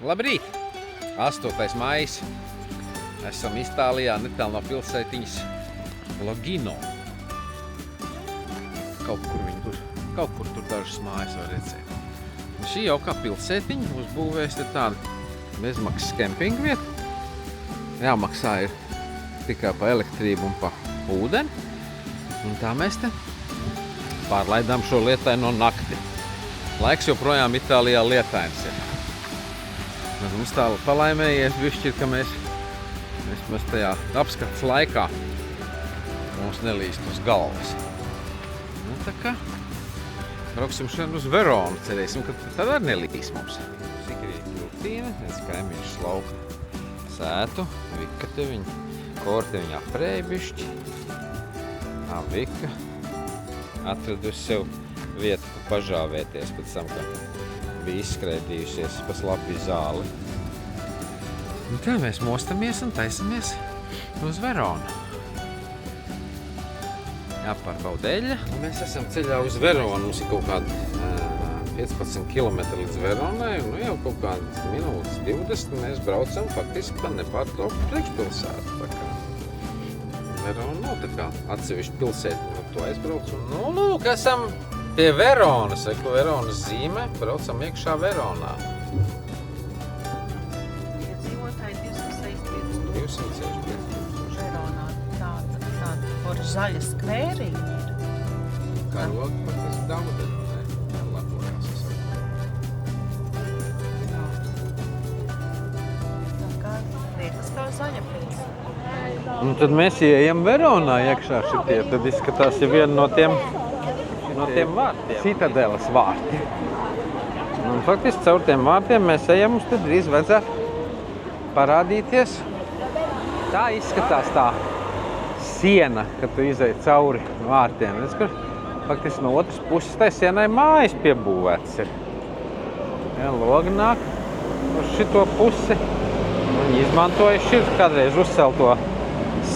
Labrīt! 8. maijs. Esam Itālijā, netālu no pilsētiņas Logino. Kaut kur tur dažas mājas var redzēt. Un šī jaukā pilsētiņa uzbūvēs te tādu bezmaksas kempingu vietu. Jāmaksā ir tikai pa elektrību un pa ūdeni. Un tā mēs te pārlaidām šo lietaino nakti. Laiks joprojām Itālijā lietains ir. Mums tā palaimējies bišķi, ka mēs tajā apskats laikā mums nelīst uz galvas. Nu, tā kā brauksim šodien uz Veronu, cerēsim, ka tad arī nelīs mums. Sikrīt rutīna, viens kaimiņš slauka sētu, Vika te viņa, Korte viņa aprēja bišķi. Vika atradusi sev vietu, kur pažāvēties pēc tam, ka bija izskrētījusies pa slapi zāli. Un tā mēs mostamies un taisamies uz Veronu. Jāpārbauda eļļa. Mēs esam ceļā uz Veronu. Mums ir kaut kādi 15 km līdz Veronai. Nu jau kaut kādas minūtes 20 mēs braucam faktiski pa nepārtrauktu priekšpilsētu. Tā kā Verona nav tā kā atsevišķa pilsēta. Nu, to aizbrauc un nu, lūk, esam pie Veronas, Veronas zīme, braucam iekšā Veronā. Iedzīvotāji 265 265 Veronā tāda forša zaļa skvēriņa ir. Karogi pat tas daudz, ne? Labojās esam. Tā kā liekas kā zaļa pils. Un tad mēs ieejam Veronā iekšā šitie, tad izskatās ja viena no tiem vārtiem. Citadeles vārti. Un faktiski caur tiem vārtiem mēs ejam, mums te drīz vajadzētu parādīties. Tā izskatās tā siena, kad tu izej cauri vārtiem. Es, ka faktiski no otras puses tai sienai mājas piebūvētas ir. Ja, logi nāk uz šito pusi. Viņi izmantojuši ir kādreiz uzcelto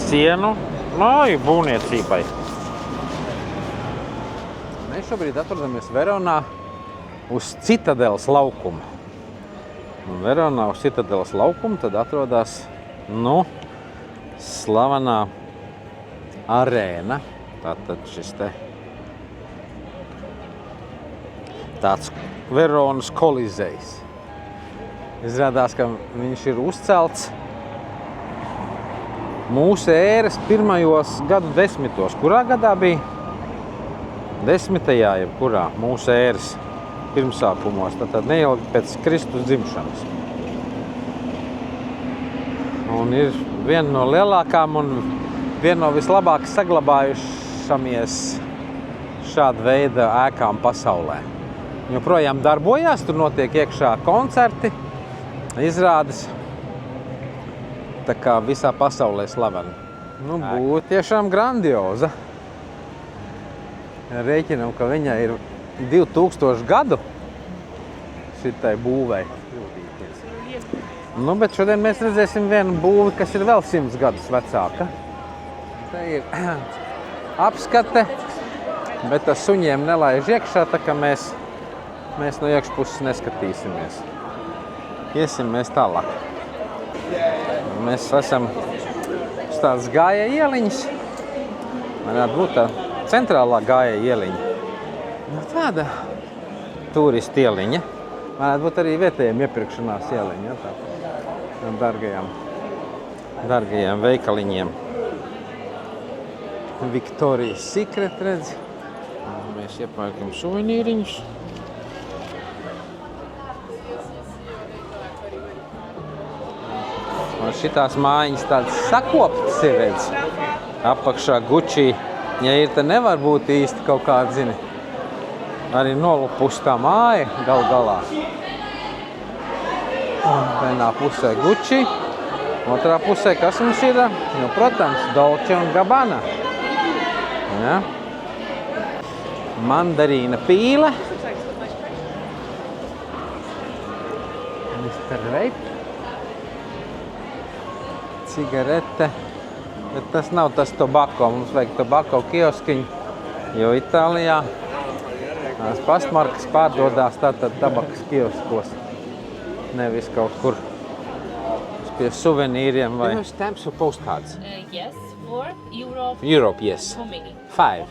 sienu māju būvniecībai. Mēs šobrīd atrodamies Veronā uz Citadeles laukuma. Un Veronā uz Citadeles laukuma tad atrodas, slavenā arēna. Tātad šis te tāds Veronas kolizejs. Izrādās, ka viņš ir uzcelts mūsu ēras pirmajos gadu desmitos. Kurā gadā bija? 10. jebkurā mūsu ēras pirmsākumos, tad neilgi pēc Kristus dzimšanas. Un ir viena no lielākām un viena no vislabāk saglabājušamies šāda veida ēkām pasaulē. Joprojām darbojās, tur notiek iekšā koncerti, izrādes, tā kā visā pasaulē slavena. Būtu tiešām grandioza. Rēķinam, ka viņai ir 2000 gadu šitai būvei. Bet šodien mēs redzēsim vienu būvi, kas ir vēl 100 gadus vecāka. Tā ir apskate, bet tas suņiem nelaiž iekšā, tā ka mēs no iekšpuses neskatīsimies. Iesim mēs tālāk. Mēs esam uz tādas gāja ieliņas. Varētu būt tā centrālā gāja ieliņa. Tāda turistu ieliņa. Varētu būt arī vietējiem iepirkšanās ieliņa. Dargajiem veikaliņiem. Victoria's Secret, redz. Mēs iepērkam suvenīriņus. Un šitās mājiņas tādas sakoptas ir, redz. Apakšā Gucci. Ja ir, tad nevar būt īsti kaut kāda, zini, arī nolupus tā māja galā. Vienā pusē Gucci, otrā pusē kas mums ir? Protams, Dolce un Gabbana. Ja? Mandarīna pīle. Mr. Vape. Cigarete. Bet tas nav tas tobako. Mums vajag tobako kioskiņu, jo Itālijā tās pastmarkas pārdodās tātad tabakas kioskos. nevis kaut kur pie suvenīriem vai... You have stamps or postcards? Yes, for Europe Europe, yes. family. 5.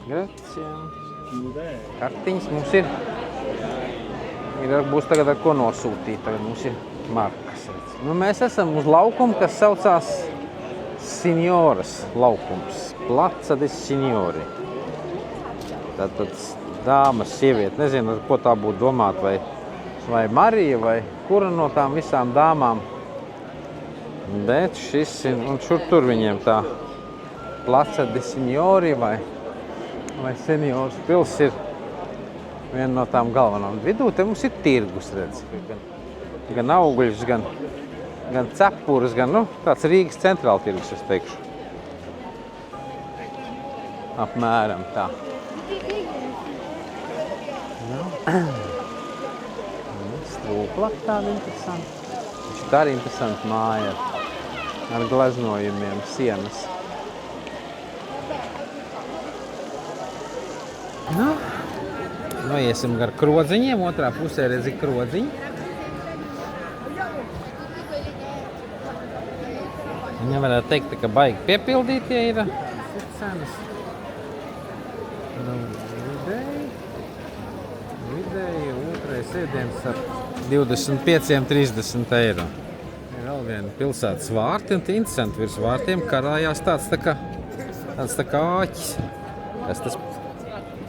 Grazie. Kartiņas mums ir. Būs tagad ar ko nosūtīt. Tagad mums ir markas. Nu, mēs esam uz laukumu, kas saucās Signoras laukums. Plaza di Signori. Tātad dāmas, sieviete. Nezinu, ar ko tā būtu domāt. Vai Marija, vai kura no tām visām dāmām. Bet šis ir, un tur viņiem tā Plaza di Signori vai Senioras pils ir viena no tām galvenām. Vidū te mums ir tirgus, redz. Gan augļus, gan cepures, gan, nu, tāds Rīgas centrāla tirgus, es teikšu. Apmēram tā. Strūplak tāda interesanta. Viņš tā arī interesanta māja ar gleznojumiem sienas. Nu, iesim gar krodziņiem, otrā pusē redzi krodziņi. Nevarētu teikt, ka baigi piepildītie ir cenas. Nu, vidēji otrais ēdiens ar 25–30 eiro. Ir vēl viena pilsētas vārti, un interesanti virs vārtiem karājās tāds tā kā āķis. Kas tas?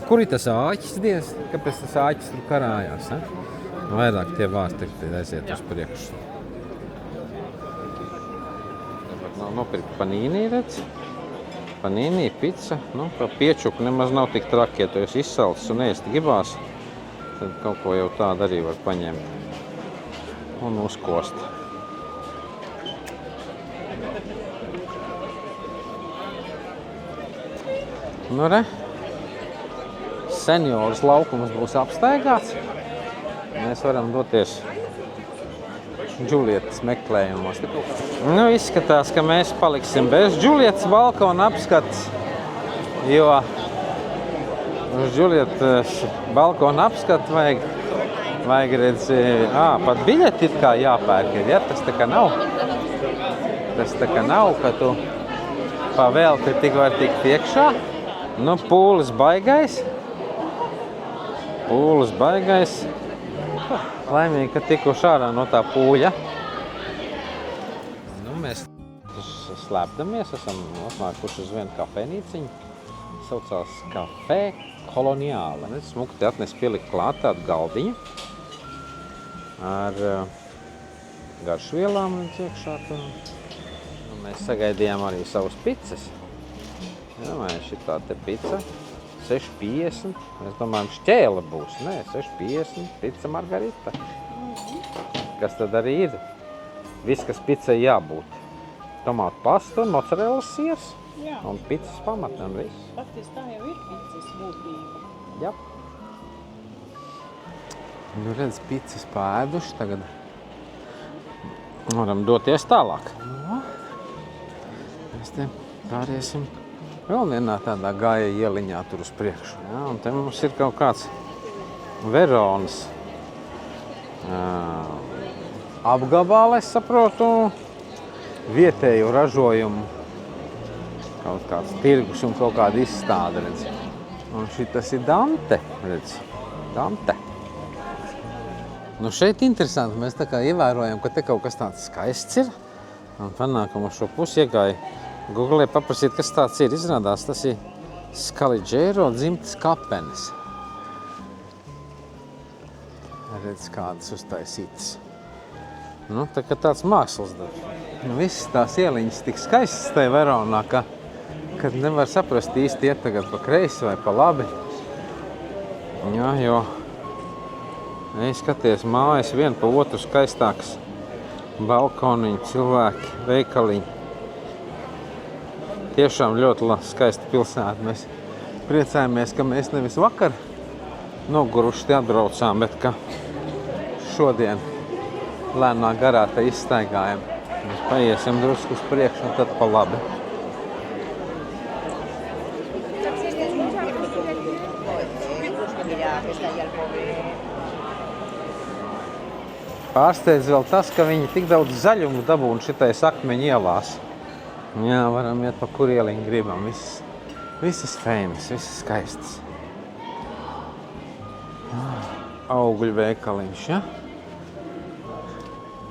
Kur ir tas āķis, Dievs? Kāpēc tas āķis tur karājās? Vairāk tie vārti aiziet uz priekšu. Nav nopirkt panīnī, redz. Panīnī, pica. Nu, pa piečuku nemaz nav tik traki, ja tu esi izsalcis un ēst gribās. Tad kaut ko jau tādu arī var paņemt un uzkost. Nu, re. Senioras laukums būs apstaigāts. Mēs varam doties Džulietas meklējumos. Nu, izskatās, ka mēs paliksim bez Džulietas balkona apskats, jo uz Džulietas balkona apskatu vajag redz, pat biļeti it kā jāpērk, ja? Tas tā kā nav. Tas tā kā nav, ka tu pavēlti tik var tikt iekšā. Nu, pūlis baigais. Laimīgi, ka tikuši ārā no tā pūļa. Nu, mēs slēpdamies, esam atnākuši uz vienu kafejnīciņu. Saucās Café Coloniale. Smuki te atnes pielikt klāt tādu galdiņu ar garšvielām iekšā. Nu, mēs sagaidījām arī savus picas. Šitā te pica. 6,50. Mēs domājam, šķēle būs. Nē, 6,50. Pica margarita. Kas tad arī ir? Viss, kas picai jābūt. Tomātu pasta un mozzarellas siers. Jā. Un picas pamatne un viss. Faktiski tā jau ir picas būtība. Jā. Nu, redz, picas pāēduši. Tagad varam doties tālāk. Nu, mēs te pāriesim vēl vienā tādā gāja ieliņā tur uz priekšu. Jā, un te mums ir kaut kāds Veronas apgabala, es saprotu, vietēju ražojumu. Kaut kāds tirgus un kaut kāda izstāde, redz. Un šitas ir Dante, redz. Dante. Nu, šeit interesanti, mēs tā kā ievērojam, ka te kaut kas tāds skaists ir. Un panākam uz šo pusi iegāja Google paprasīt, kas tāds ir. Izrādās, tas ir Scaligero dzimtas kapenes. Redz, kādas uztaisītas. Nu, tā kā tāds mākslas darbs. Nu, visas tās ieliņas tik skaistas tajā Veronā, ka nevar saprast īsti iet tagad pa kreisi vai pa labi. Jā, jo skaties, mājas vien pa otru skaistāks. Balkoniņi, cilvēki, veikaliņi. Tiešām ļoti skaista pilsēta. Mēs priecājamies, ka mēs nevis vakar noguruši te atbraucām, bet ka šodien lēnā garā te izstaigājam. Mēs paiesim drusku uz priekšu un tad pa labi. Pārsteidz vēl tas, ka viņi tik daudz zaļumu dabūna šitais akmeņu ielās. Jā, varam iet pa kur ieliņu gribam. Visas famous, visas skaistas. Augļu veikaliņš, ja?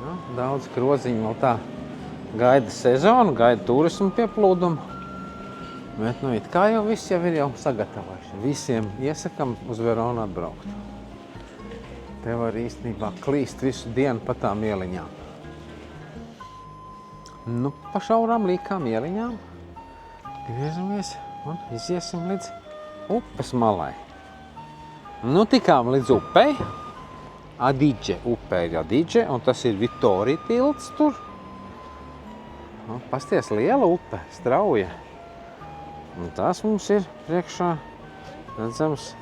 Nu, daudz kroziņu vēl tā gaida sezonu, gaida turismu pieplūdumu. Bet, nu, it kā jau viss jau ir sagatavojuši. Visiem iesakam uz Veronu atbraukt. Te var īstenībā klīst visu dienu pa tām ieliņām. Nu, pa šaurām līkām ieliņām griežamies un iziesim līdz upes malai. Nu, tikām līdz upei. Adige, upē ir Adige, un tas ir Vitorija tilts tur. Nu, pasties, liela upe, strauja. Un tās mums ir priekšā redzams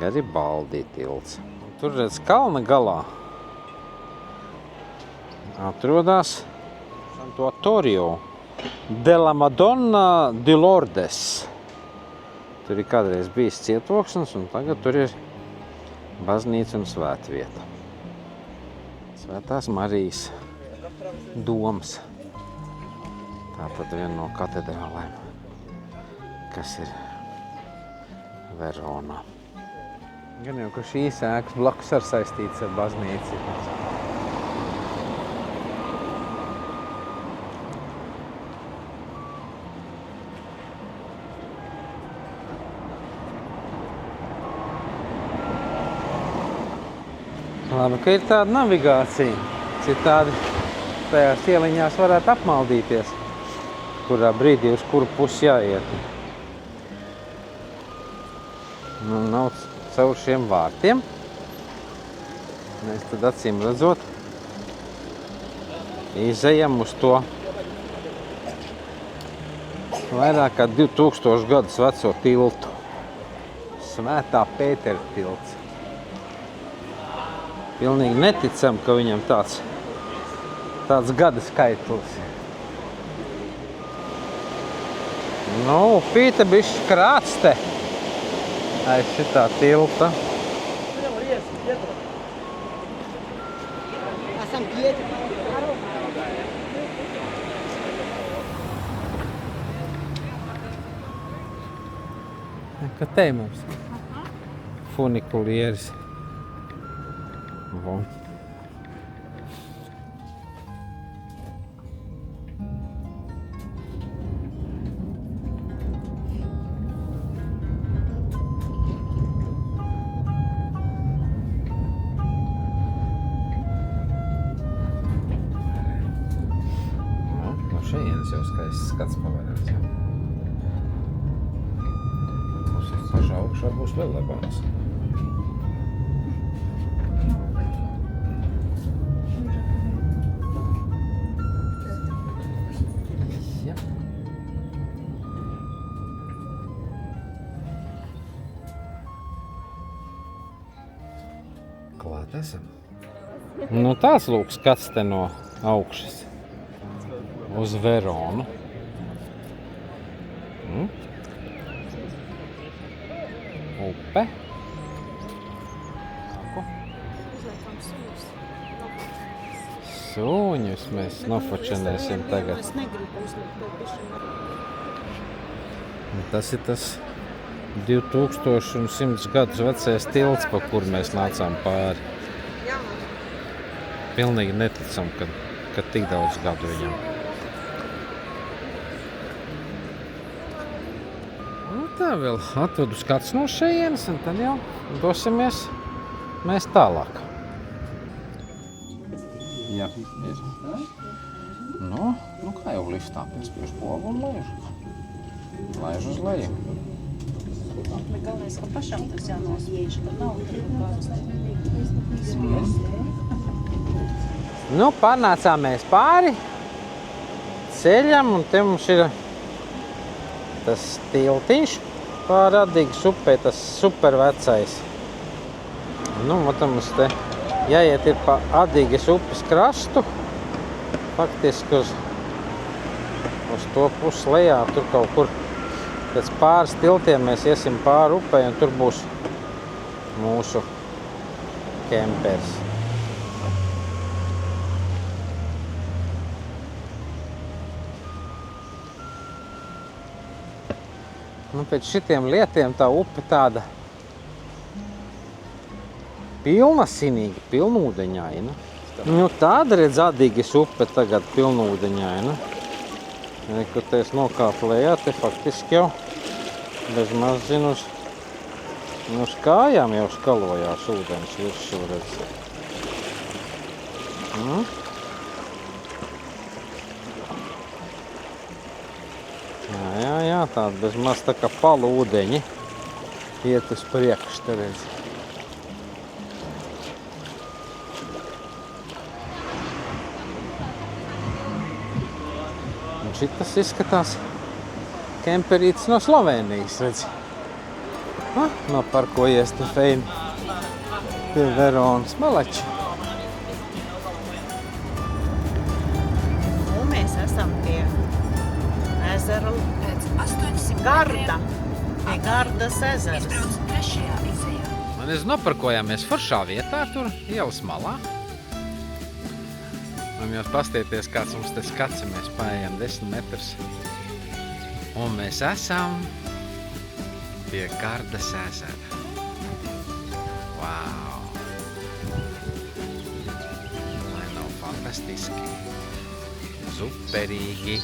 Garibaldi tilts. Tur redz kalna galā atrodas Santuatorio della Madonna di Lourdes. Tur ir kādreiz bijis cietoksnis, un tagad tur ir baznīca un svētvieta. Svētās Marijas doms. Tātad viena no katedrālēm, kas ir Veronā. Gan jau, ka šīs ēkas blakus ar saistīts ar baznīcu. Labi, ka ir tāda navigācija. Citādi tajās ieliņās varētu apmaldīties, kurā brīdī uz kuru pusi jāiet. Nu, nav caur šiem vārtiem. Mēs tad acīm redzot izejam uz to vairāk kā 2000 gadus veco tiltu. Svētā Pētera tilts. Pilnīgi neticam, ka viņam tāds gada skaitlis. Nu, upīte bišķi krāste aiz šitā tilta. Ka te mums funikulieris. Vo. No šejienes jau skaists skats pavērās. Mums pašā augšā būs vēl labāks. Klāt esam. Nu, tāds lūk skats te no augšas uz Veronu. Upe. Suņus mēs nofočenēsim tagad. Es negribu uzlikt to bišķi. Tas ir tas 2100 gadus vecais tilts, pa kur mēs nācām pāri. Pilnīgi neticam, ka tik daudz gadu viņam. Nu, tā vēl atvedu skats no šejienes, un tad jau dosimies mēs tālāk. Jā, ir. Nu, kā jau liftā piespiež pogu un laiž uz leju. Galvenais, ka pašam tas jānospiež, ka nav kāds spiest. Nu, pārnācāmies pāri ceļam, un te mums ir tas tiltiņš pāri Adigas upē, tas supervecais. Nu, mums te jāiet ir pa Adigas upes krastu, faktiski uz to pusi lejā, tur kaut kur pēc pāris tiltiem mēs iesim pāri upei, un tur būs mūsu kempers. Nu, pēc šitiem lietiem tā upe tāda pilnasinīga, pilnūdeņaina. Nu, tāda redz Adīgas upe tagad pilnūdeņaina. Kur te es nokāpu lejā, te faktiski jau bez maz zinu uz kājām jau skalojās ūdens virsū redz. Jā, tāda bez maz tā kā palu ūdeņi iet uz priekšu, te redz. Un šitas izskatās kemperītis no Slovenijas, redz. Noparkojies te feini pie Veronas malači. Un mēs esam pie ezera Garda. Pie Gardas ezeras. Mēs noparkojāmies foršā vietā, tur ielas malā. Un jūs pastieties, kāds mums te skats, mēs paējām 10 metrus. Un mēs esam pie Gardas ezera. Wow! Lai nav fantastiski. Superīgi.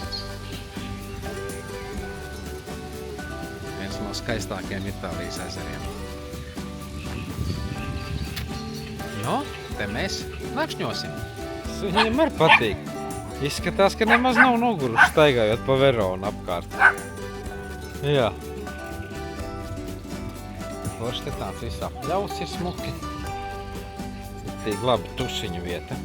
Viens no skaistākajiem Itālijas ezeriem. Nu, te mēs nakšņosim. Viņiem arī patīk. Izskatās, ka nemaz nav noguruši staigājot pa Veronu apkārt. Jā. Forši te tāds viss apļaus ir smuki. Ir tīk labi tušiņu vieta.